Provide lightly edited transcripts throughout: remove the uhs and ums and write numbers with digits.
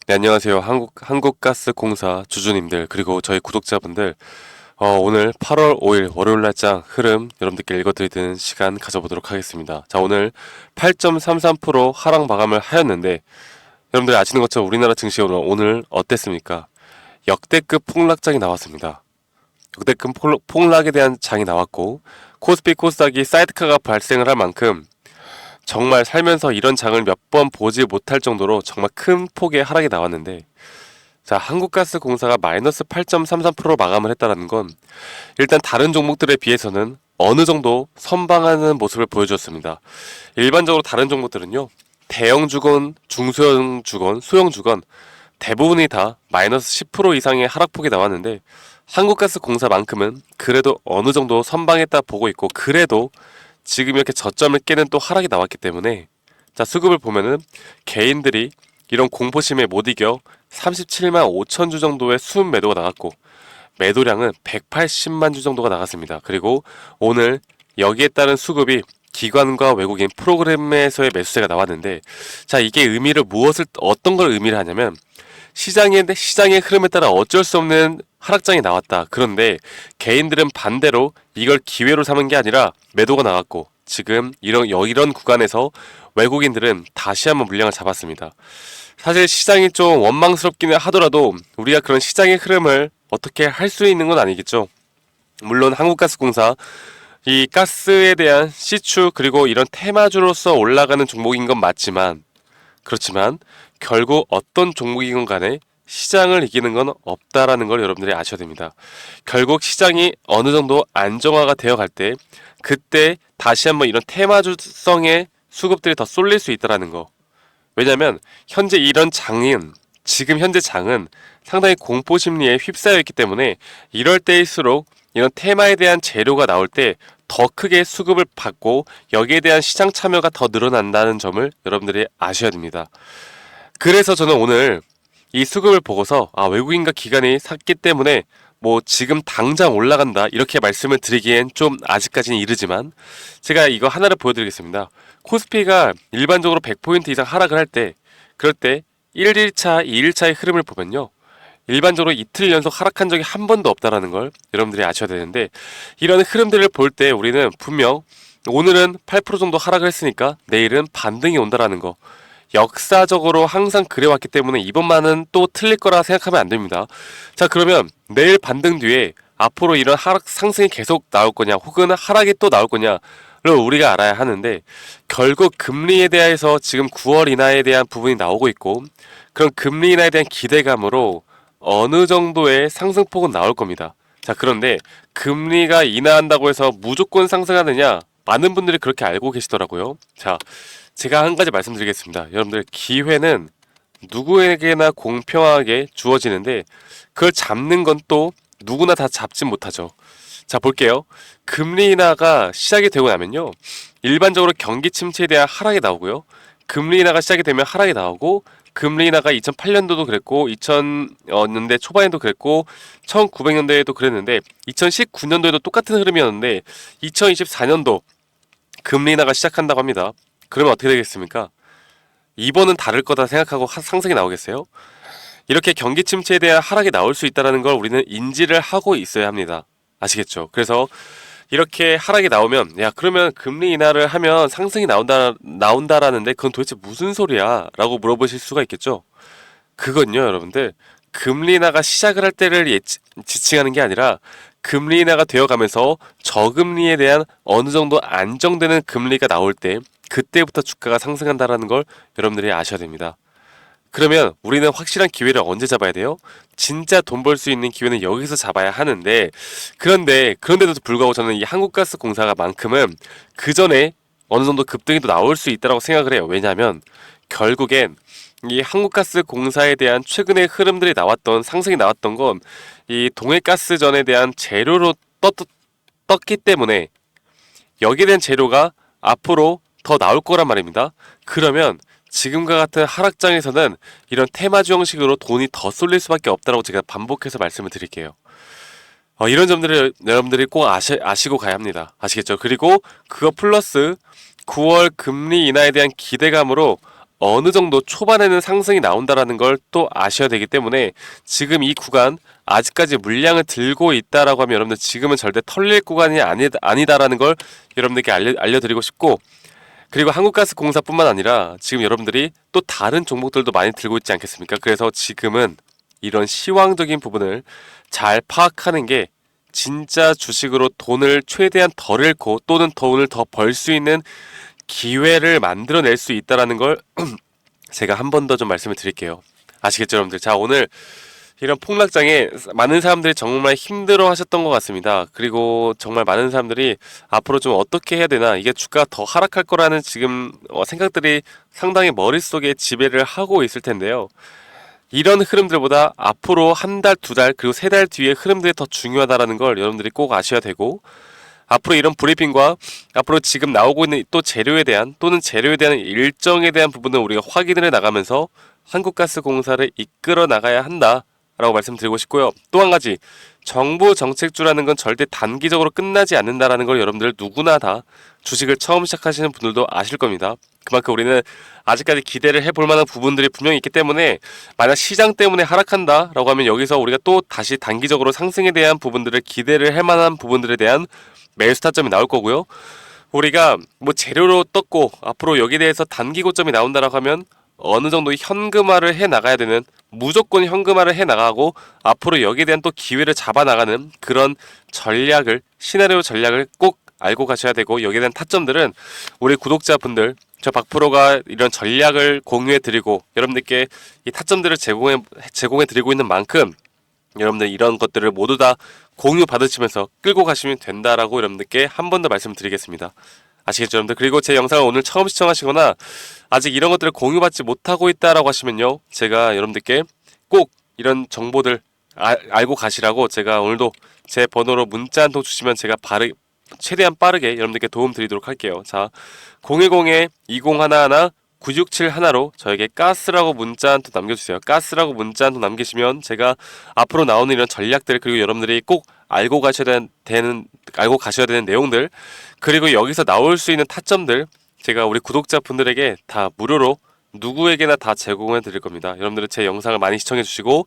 네, 안녕하세요. 한국가스공사 주주님들, 그리고 저희 구독자분들. 오늘 8월 5일 월요일 날장 흐름 여러분들께 읽어드리는 시간 가져보도록 하겠습니다. 자, 오늘 8.33% 하락 마감을 하였는데, 여러분들이 아시는 것처럼 우리나라 증시 오늘 어땠습니까? 역대급 폭락장이 나왔습니다. 역대급 폭락에 대한 장이 나왔고, 코스피 코스닥이 사이드카가 발생을 할 만큼 정말 살면서 이런 장을 몇 번 보지 못할 정도로 정말 큰 폭의 하락이 나왔는데, 자, 한국가스공사가 마이너스 8.33% 마감을 했다는 건 일단 다른 종목들에 비해서는 어느 정도 선방하는 모습을 보여줬습니다. 일반적으로 다른 종목들은요, 대형 주건, 중소형 주건, 소형 주건 대부분이 다 마이너스 10% 이상의 하락폭이 나왔는데, 한국가스공사만큼은 그래도 어느 정도 선방했다 보고 있고, 그래도 지금 이렇게 저점을 깨는 또 하락이 나왔기 때문에, 자, 수급을 보면은 개인들이 이런 공포심에 못 이겨 37만 5천 주 정도의 수급 매도가 나갔고, 매도량은 180만 주 정도가 나갔습니다. 그리고 오늘 여기에 따른 수급이 기관과 외국인 프로그램에서의 매수세가 나왔는데, 자, 이게 어떤 걸 의미를 하냐면, 시장의 흐름에 따라 어쩔 수 없는 하락장이 나왔다. 그런데 개인들은 반대로 이걸 기회로 삼은 게 아니라 매도가 나왔고, 지금 이런 구간에서 외국인들은 다시 한번 물량을 잡았습니다. 사실 시장이 좀 원망스럽기는 하더라도 우리가 그런 시장의 흐름을 어떻게 할 수 있는 건 아니겠죠. 물론 한국가스공사, 이 가스에 대한 시추 그리고 이런 테마주로서 올라가는 종목인 건 맞지만, 그렇지만 결국 어떤 종목이건 간에 시장을 이기는 건 없다라는 걸 여러분들이 아셔야 됩니다. 결국 시장이 어느 정도 안정화가 되어 갈 때, 그때 다시 한번 이런 테마주성의 수급들이 더 쏠릴 수 있다라는 거. 왜냐면 지금 현재 장은 상당히 공포 심리에 휩싸여 있기 때문에, 이럴 때일수록 이런 테마에 대한 재료가 나올 때 더 크게 수급을 받고 여기에 대한 시장 참여가 더 늘어난다는 점을 여러분들이 아셔야 됩니다. 그래서 저는 오늘 이 수급을 보고서, 외국인과 기관이 샀기 때문에 뭐 지금 당장 올라간다 이렇게 말씀을 드리기엔 좀 아직까지는 이르지만, 제가 이거 하나를 보여드리겠습니다. 코스피가 일반적으로 100포인트 이상 하락을 할 때, 그럴 때 1일차, 2일차의 흐름을 보면요, 일반적으로 이틀 연속 하락한 적이 한 번도 없다라는 걸 여러분들이 아셔야 되는데, 이런 흐름들을 볼 때 우리는 분명 오늘은 8% 정도 하락을 했으니까 내일은 반등이 온다라는 거, 역사적으로 항상 그래왔기 때문에 이번만은 또 틀릴 거라 생각하면 안 됩니다. 자, 그러면 내일 반등 뒤에 앞으로 이런 상승이 계속 나올 거냐, 혹은 하락이 또 나올 거냐를 우리가 알아야 하는데, 결국 금리에 대해서 지금 9월 인하에 대한 부분이 나오고 있고, 그런 금리 인하에 대한 기대감으로 어느 정도의 상승폭은 나올 겁니다. 자, 그런데 금리가 인하한다고 해서 무조건 상승하느냐? 많은 분들이 그렇게 알고 계시더라고요. 자, 제가 한 가지 말씀드리겠습니다. 여러분들, 기회는 누구에게나 공평하게 주어지는데, 그걸 잡는 건 또 누구나 다 잡지 못하죠. 자, 볼게요. 금리 인하가 시작이 되고 나면요, 일반적으로 경기 침체에 대한 하락이 나오고요, 금리 인하가 시작이 되면 하락이 나오고, 금리 인하가 2008년도도 그랬고, 2000년대 초반에도 그랬고, 1900년대에도 그랬는데, 2019년도에도 똑같은 흐름이었는데, 2024년도 금리 인하가 시작한다고 합니다. 그러면 어떻게 되겠습니까? 이번은 다를 거다 생각하고 상승이 나오겠어요? 이렇게 경기 침체에 대한 하락이 나올 수 있다는 걸 우리는 인지를 하고 있어야 합니다. 아시겠죠? 그래서 이렇게 하락이 나오면, 야, 그러면 금리 인하를 하면 상승이 나온다라는데 그건 도대체 무슨 소리야? 라고 물어보실 수가 있겠죠? 그건요, 여러분들, 금리 인하가 시작을 할 때를 지칭하는 게 아니라, 금리 인하가 되어가면서 저금리에 대한 어느 정도 안정되는 금리가 나올 때, 그때부터 주가가 상승한다라는 걸 여러분들이 아셔야 됩니다. 그러면 우리는 확실한 기회를 언제 잡아야 돼요? 진짜 돈 벌 수 있는 기회는 여기서 잡아야 하는데, 그런데도 불구하고 저는 이 한국가스공사가만큼은 그 전에 어느 정도 급등이 또 나올 수 있다고 생각을 해요. 왜냐하면 결국엔 이 한국가스공사에 대한 최근의 흐름들이 상승이 나왔던 건 이 동해가스전에 대한 재료로 떴기 때문에, 여기에 대한 재료가 앞으로 더 나올 거란 말입니다. 그러면 지금과 같은 하락장에서는 이런 테마주 형식으로 돈이 더 쏠릴 수밖에 없다고 제가 반복해서 말씀을 드릴게요. 이런 점들을 여러분들이 꼭 아시고 가야 합니다. 아시겠죠? 그리고 그거 플러스 9월 금리 인하에 대한 기대감으로 어느 정도 초반에는 상승이 나온다라는 걸 또 아셔야 되기 때문에 지금 이 구간 아직까지 물량을 들고 있다라고 하면 여러분들 지금은 절대 털릴 구간이 아니다라는 걸 여러분들께 알려드리고 싶고, 그리고 한국가스공사뿐만 아니라 지금 여러분들이 또 다른 종목들도 많이 들고 있지 않겠습니까? 그래서 지금은 이런 시황적인 부분을 잘 파악하는 게 진짜 주식으로 돈을 최대한 덜 잃고 또는 돈을 더 벌 수 있는 기회를 만들어낼 수 있다라는 걸 제가 한 번 더 좀 말씀을 드릴게요. 아시겠죠, 여러분들? 자, 오늘 이런 폭락장에 많은 사람들이 정말 힘들어 하셨던 것 같습니다. 그리고 정말 많은 사람들이 앞으로 좀 어떻게 해야 되나, 이게 주가가 더 하락할 거라는 지금 생각들이 상당히 머릿속에 지배를 하고 있을 텐데요. 이런 흐름들보다 앞으로 한 달, 두 달, 그리고 세 달 뒤에 흐름들이 더 중요하다라는 걸 여러분들이 꼭 아셔야 되고, 앞으로 이런 브리핑과 앞으로 지금 나오고 있는 또 재료에 대한 또는 재료에 대한 일정에 대한 부분을 우리가 확인을 해 나가면서 한국가스공사를 이끌어 나가야 한다라고 말씀드리고 싶고요. 또 한 가지, 정부 정책주라는 건 절대 단기적으로 끝나지 않는다라는 걸 여러분들 누구나 다 주식을 처음 시작하시는 분들도 아실 겁니다. 그만큼 우리는 아직까지 기대를 해볼 만한 부분들이 분명히 있기 때문에 만약 시장 때문에 하락한다라고 하면 여기서 우리가 또 다시 단기적으로 상승에 대한 부분들을 기대를 할 만한 부분들에 대한 매수 타점이 나올 거고요. 우리가 뭐 재료로 떴고 앞으로 여기에 대해서 단기 고점이 나온다라고 하면 어느 정도 현금화를 해 나가야 되는, 무조건 현금화를 해 나가고 앞으로 여기에 대한 또 기회를 잡아 나가는 그런 전략을, 시나리오 전략을 꼭 알고 가셔야 되고, 여기에 대한 타점들은 우리 구독자분들, 저 박프로가 이런 전략을 공유해 드리고 여러분들께 이 타점들을 제공해 드리고 있는 만큼 여러분들 이런 것들을 모두 다 공유 받으시면서 끌고 가시면 된다라고 여러분들께 한 번 더 말씀드리겠습니다. 아시겠죠, 여러분들? 그리고 제 영상을 오늘 처음 시청하시거나 아직 이런 것들을 공유받지 못하고 있다라고 하시면요, 제가 여러분들께 꼭 이런 정보들 알고 가시라고 제가 오늘도 제 번호로 문자 한 통 주시면 제가 최대한 빠르게 여러분들께 도움 드리도록 할게요. 자, 010-2011 9671로 저에게 가스라고 문자 한 통 남겨주세요. 가스라고 문자 한 통 남기시면 제가 앞으로 나오는 이런 전략들, 그리고 여러분들이 꼭 알고 가셔야 되는 내용들, 그리고 여기서 나올 수 있는 타점들, 제가 우리 구독자분들에게 다 무료로 누구에게나 다 제공해 드릴 겁니다. 여러분들은 제 영상을 많이 시청해 주시고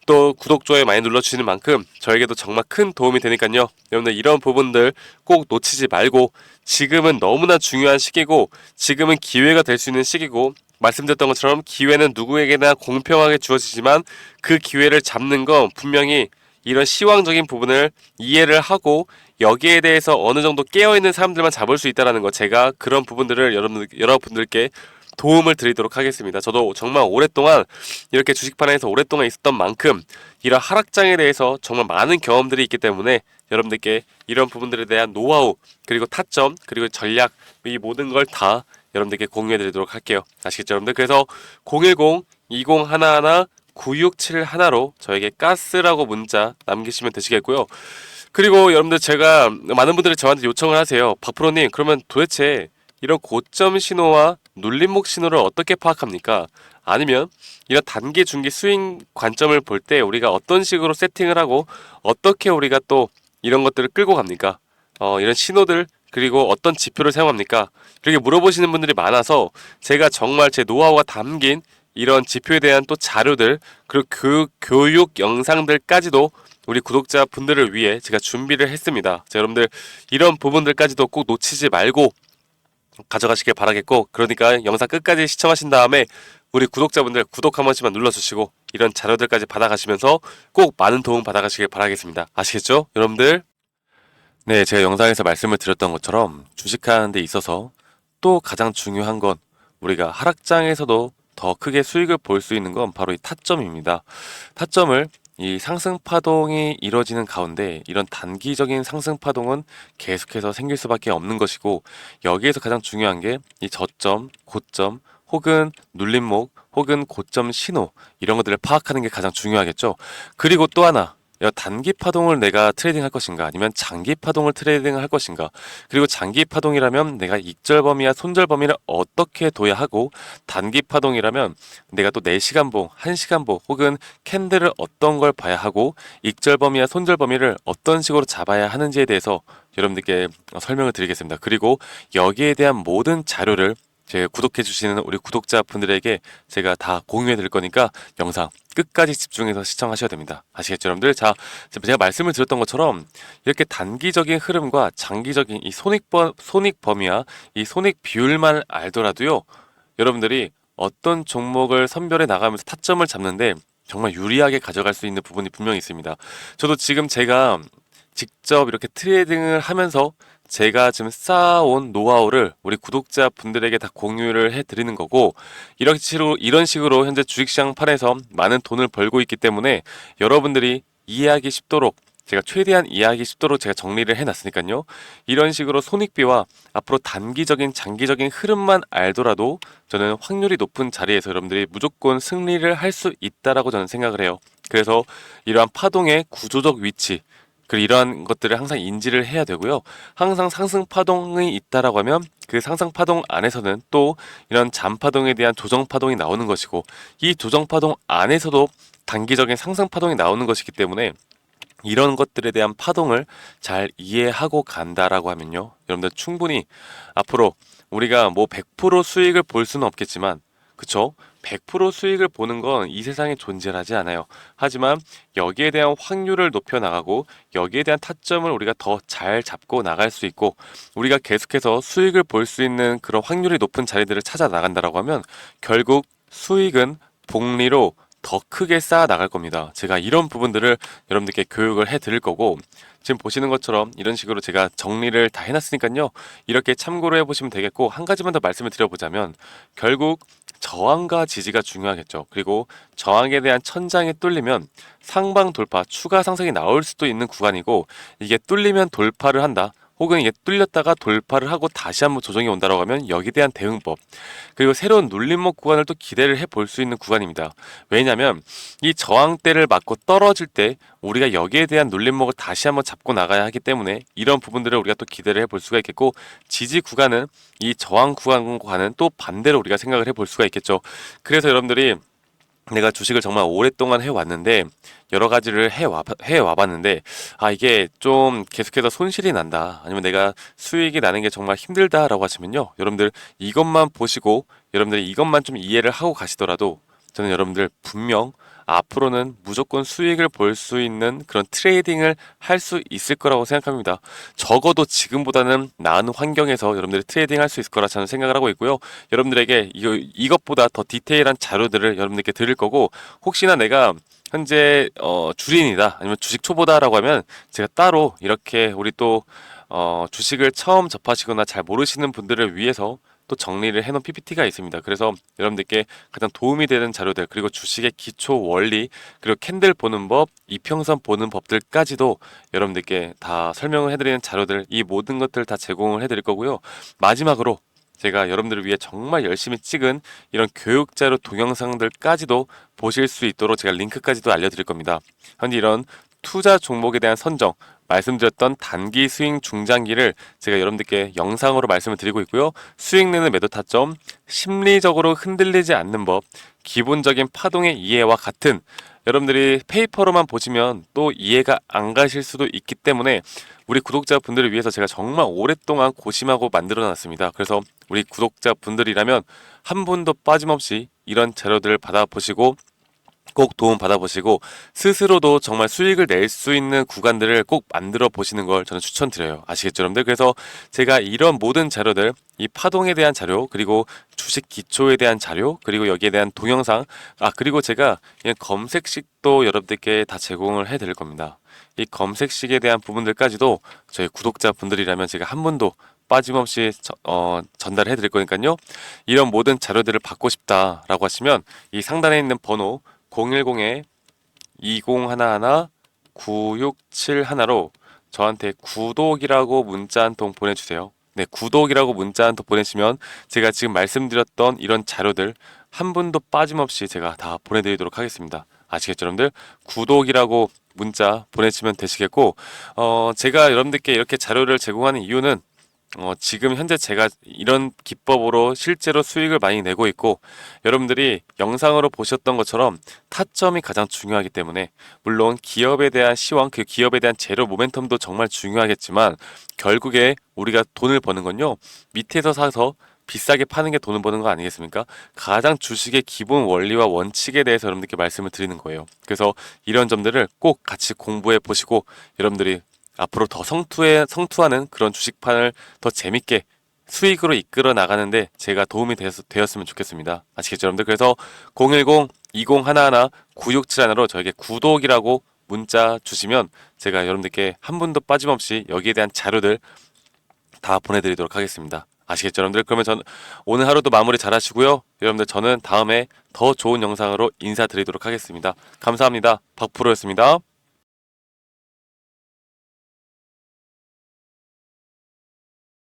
또 구독, 좋아요 많이 눌러주시는 만큼 저에게도 정말 큰 도움이 되니까요. 여러분들 이런 부분들 꼭 놓치지 말고, 지금은 너무나 중요한 시기고 지금은 기회가 될 수 있는 시기고, 말씀드렸던 것처럼 기회는 누구에게나 공평하게 주어지지만 그 기회를 잡는 건 분명히 이런 시황적인 부분을 이해를 하고 여기에 대해서 어느 정도 깨어있는 사람들만 잡을 수 있다는 거, 제가 그런 부분들을 여러분들께 도움을 드리도록 하겠습니다. 저도 정말 오랫동안 이렇게 주식판에서 오랫동안 있었던 만큼 이런 하락장에 대해서 정말 많은 경험들이 있기 때문에 여러분들께 이런 부분들에 대한 노하우, 그리고 타점, 그리고 전략, 이 모든 걸 다 여러분들께 공유해 드리도록 할게요. 아시겠죠, 여러분들? 그래서 010-2011 9671로 저에게 가스라고 문자 남기시면 되시겠고요. 그리고 여러분들, 제가 많은 분들이 저한테 요청을 하세요. 박프로님, 그러면 도대체 이런 고점 신호와 눌림목 신호를 어떻게 파악합니까? 아니면 이런 단기, 중기 스윙 관점을 볼 때 우리가 어떤 식으로 세팅을 하고 어떻게 우리가 또 이런 것들을 끌고 갑니까? 이런 신호들, 그리고 어떤 지표를 사용합니까? 이렇게 물어보시는 분들이 많아서 제가 정말 제 노하우가 담긴 이런 지표에 대한 또 자료들, 그리고 교육 영상들까지도 우리 구독자분들을 위해 제가 준비를 했습니다. 자, 여러분들 이런 부분들까지도 꼭 놓치지 말고 가져가시길 바라겠고, 그러니까 영상 끝까지 시청하신 다음에 우리 구독자분들 구독 한 번씩만 눌러주시고 이런 자료들까지 받아가시면서 꼭 많은 도움 받아가시길 바라겠습니다. 아시겠죠, 여러분들? 네, 제가 영상에서 말씀을 드렸던 것처럼 주식하는 데 있어서 또 가장 중요한 건 우리가 하락장에서도 더 크게 수익을 볼 수 있는 건 바로 이 타점입니다. 타점을, 이 상승 파동이 이뤄지는 가운데 이런 단기적인 상승 파동은 계속해서 생길 수밖에 없는 것이고, 여기에서 가장 중요한 게 이 저점, 고점, 혹은 눌림목, 혹은 고점 신호, 이런 것들을 파악하는 게 가장 중요하겠죠. 그리고 또 하나, 단기 파동을 내가 트레이딩 할 것인가, 아니면 장기 파동을 트레이딩 할 것인가, 그리고 장기 파동이라면 내가 익절 범위와 손절 범위를 어떻게 둬야 하고, 단기 파동이라면 내가 또 4시간봉, 1시간봉 혹은 캔들을 어떤 걸 봐야 하고, 익절 범위와 손절 범위를 어떤 식으로 잡아야 하는지에 대해서 여러분들께 설명을 드리겠습니다. 그리고 여기에 대한 모든 자료를 제 구독해주시는 우리 구독자분들에게 제가 다 공유해 드릴 거니까 영상 끝까지 집중해서 시청하셔야 됩니다. 아시겠죠, 여러분들? 자, 제가 말씀을 드렸던 것처럼 이렇게 단기적인 흐름과 장기적인 이 손익 범위와 이 손익 비율만 알더라도요, 여러분들이 어떤 종목을 선별해 나가면서 타점을 잡는데 정말 유리하게 가져갈 수 있는 부분이 분명히 있습니다. 저도 지금 제가 직접 이렇게 트레이딩을 하면서 제가 지금 쌓아온 노하우를 우리 구독자분들에게 다 공유를 해드리는 거고, 이런 식으로 현재 주식시장판에서 많은 돈을 벌고 있기 때문에 여러분들이 이해하기 쉽도록 제가 최대한 이해하기 쉽도록 제가 정리를 해놨으니까요. 이런 식으로 손익비와 앞으로 단기적인 장기적인 흐름만 알더라도 저는 확률이 높은 자리에서 여러분들이 무조건 승리를 할 수 있다라고 저는 생각을 해요. 그래서 이러한 파동의 구조적 위치, 그리고 이러한 것들을 항상 인지를 해야 되고요. 항상 상승 파동이 있다라고 하면 그 상승 파동 안에서는 또 이런 잠파동에 대한 조정 파동이 나오는 것이고, 이 조정 파동 안에서도 단기적인 상승 파동이 나오는 것이기 때문에 이런 것들에 대한 파동을 잘 이해하고 간다라고 하면요, 여러분들 충분히 앞으로 우리가 뭐 100% 수익을 볼 수는 없겠지만, 그쵸? 100% 수익을 보는 건 이 세상에 존재하지 않아요. 하지만 여기에 대한 확률을 높여 나가고 여기에 대한 타점을 우리가 더 잘 잡고 나갈 수 있고, 우리가 계속해서 수익을 볼 수 있는 그런 확률이 높은 자리들을 찾아 나간다라고 하면 결국 수익은 복리로 더 크게 쌓아 나갈 겁니다. 제가 이런 부분들을 여러분들께 교육을 해 드릴 거고, 지금 보시는 것처럼 이런 식으로 제가 정리를 다 해놨으니까요, 이렇게 참고를 해보시면 되겠고, 한 가지만 더 말씀을 드려보자면 결국 저항과 지지가 중요하겠죠. 그리고 저항에 대한 천장이 뚫리면 상방 돌파, 추가 상승이 나올 수도 있는 구간이고, 이게 뚫리면 돌파를 한다, 혹은 이게 뚫렸다가 돌파를 하고 다시 한번 조정이 온다라고 하면 여기에 대한 대응법, 그리고 새로운 눌림목 구간을 또 기대를 해볼 수 있는 구간입니다. 왜냐하면 이 저항대를 맞고 떨어질 때 우리가 여기에 대한 눌림목을 다시 한번 잡고 나가야 하기 때문에 이런 부분들을 우리가 또 기대를 해볼 수가 있겠고, 지지 구간은 이 저항 구간과는 또 반대로 우리가 생각을 해볼 수가 있겠죠. 그래서 여러분들이 내가 주식을 정말 오랫동안 해왔는데 여러 가지를 해와봤는데, 이게 좀 계속해서 손실이 난다, 아니면 내가 수익이 나는 게 정말 힘들다라고 하시면요, 여러분들 이것만 보시고 여러분들이 이것만 좀 이해를 하고 가시더라도 저는 여러분들 분명 앞으로는 무조건 수익을 볼 수 있는 그런 트레이딩을 할 수 있을 거라고 생각합니다. 적어도 지금보다는 나은 환경에서 여러분들이 트레이딩 할 수 있을 거라 저는 생각을 하고 있고요. 여러분들에게 이것보다 더 디테일한 자료들을 여러분들께 드릴 거고, 혹시나 내가 현재 주린이다, 아니면 주식 초보다라고 하면 제가 따로 이렇게 우리 또 주식을 처음 접하시거나 잘 모르시는 분들을 위해서 또 정리를 해놓은 PPT가 있습니다. 그래서 여러분들께 가장 도움이 되는 자료들, 그리고 주식의 기초 원리, 그리고 캔들 보는 법, 이평선 보는 법들까지도 여러분들께 다 설명을 해드리는 자료들, 이 모든 것들 다 제공을 해드릴 거고요. 마지막으로 제가 여러분들을 위해 정말 열심히 찍은 이런 교육자료 동영상들까지도 보실 수 있도록 제가 링크까지도 알려드릴 겁니다. 현재 이런 투자 종목에 대한 선정, 말씀드렸던 단기 스윙 중장기를 제가 여러분들께 영상으로 말씀을 드리고 있고요. 수익 내는 매도 타점, 심리적으로 흔들리지 않는 법, 기본적인 파동의 이해와 같은, 여러분들이 페이퍼로만 보시면 또 이해가 안 가실 수도 있기 때문에 우리 구독자분들을 위해서 제가 정말 오랫동안 고심하고 만들어 놨습니다. 그래서 우리 구독자분들이라면 한 분도 빠짐없이 이런 자료들을 받아보시고 꼭 도움 받아보시고 스스로도 정말 수익을 낼 수 있는 구간들을 꼭 만들어 보시는 걸 저는 추천드려요. 아시겠죠, 여러분들? 그래서 제가 이런 모든 자료들, 이 파동에 대한 자료, 그리고 주식 기초에 대한 자료, 그리고 여기에 대한 동영상, 그리고 제가 그냥 검색식도 여러분들께 다 제공을 해 드릴 겁니다. 이 검색식에 대한 부분들까지도 저희 구독자분들이라면 제가 한 분도 빠짐없이 전달해 드릴 거니까요. 이런 모든 자료들을 받고 싶다라고 하시면 이 상단에 있는 번호 010-2011-9671로 저한테 구독이라고 문자 한 통 보내주세요. 네, 구독이라고 문자 한 통 보내시면 제가 지금 말씀드렸던 이런 자료들 한 분도 빠짐없이 제가 다 보내드리도록 하겠습니다. 아시겠죠, 여러분들? 구독이라고 문자 보내시면 되시겠고, 제가 여러분들께 이렇게 자료를 제공하는 이유는 지금 현재 제가 이런 기법으로 실제로 수익을 많이 내고 있고, 여러분들이 영상으로 보셨던 것처럼 타점이 가장 중요하기 때문에, 물론 기업에 대한 시황, 그 기업에 대한 재료 모멘텀도 정말 중요하겠지만 결국에 우리가 돈을 버는 건요, 밑에서 사서 비싸게 파는 게 돈을 버는 거 아니겠습니까? 가장 주식의 기본 원리와 원칙에 대해서 여러분들께 말씀을 드리는 거예요. 그래서 이런 점들을 꼭 같이 공부해 보시고 여러분들이 앞으로 더 성투하는 그런 주식판을 더 재밌게 수익으로 이끌어 나가는데 제가 도움이 되었으면 좋겠습니다. 아시겠죠, 여러분들? 그래서 010-2011-9671로 저에게 구독이라고 문자 주시면 제가 여러분들께 한 분도 빠짐없이 여기에 대한 자료들 다 보내드리도록 하겠습니다. 아시겠죠, 여러분들? 그러면 전 오늘 하루도 마무리 잘 하시고요. 여러분들 저는 다음에 더 좋은 영상으로 인사드리도록 하겠습니다. 감사합니다. 박프로였습니다.